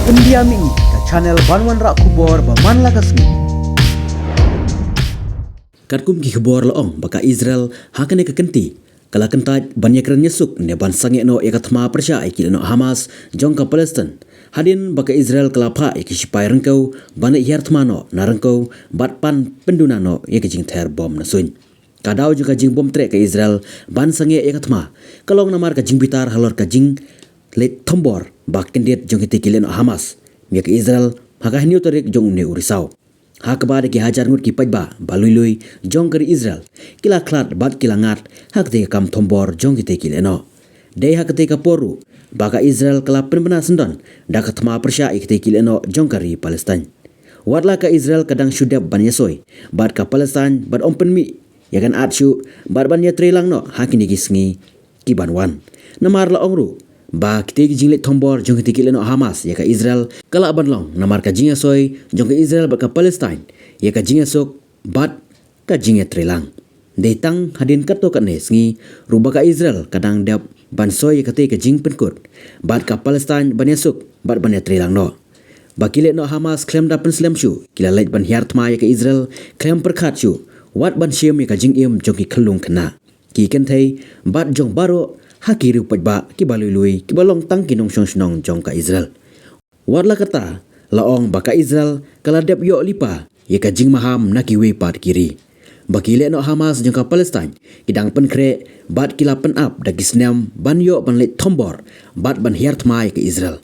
Pendiam ini ke channel Banwan Rak Kubor Baman Lagasmi. Karkum ki khbor laong baka Israel hakane ka kenti kala kentaj banyak ran yesuk ne ban sange no yakathma persha ikil no Hamas jongka Palestin hadin baka Israel kala pha iki sipai rengkau ban yarthma no narengkau batpan penduna no yakijing ther bom na suin kadau juga jing bom trek ke Israel ban sange yakathma kalong namar ka jing bitar halor ka jing let thombor bak kendiet jong kiti no Hamas yak Israel haka hniu tarik jong ne urisau hak bad ki hajar ngut ki pajba balui jong kari Israel kila klat bad kila ngat hak te kam thombor jong ki te kile no de hak te ka poru baka Israel kala penbena sendon dak thma persha ik te kile no jong kari Palestine wadla ka Israel kadang syudap ban yasoi bad ka Palestine bad ompen mi yakan atshu bad ban ya trelang no hakini gisngi ki banwan namar la ongru ba kite ki jinglet thombor jong kite kile no Hamas ya ka Israel kala ban long namar ka jinga soy jong ka Israel ba ka Palestine ya ka jinga sok bat ka jinga trelang de tang hadin kato ka ne sngi ruba ka Israel kadang dap ban soy ya kate ka jing penkut bat ka Palestine ban yasuk bat ban ya trelang no ba kile no Hamas klem da pen slam shu kila lait ban hiartma ya ka Israel klem perkhat shu wat ban shim ya ka jing im jong ki khlung khna ki ken thei bat jong baro haki ru pajba ki balui ki balong tang ki nong snong jong ka Israel warla kata laong baka Israel kala dep yo lipa ye ka jing maham na ki we pat kiri bakile no Hamas jong ka Palestine kidang pen kre bat kila pen up da gisnam ban yo ban let thombor bat ban hiart mai ka Israel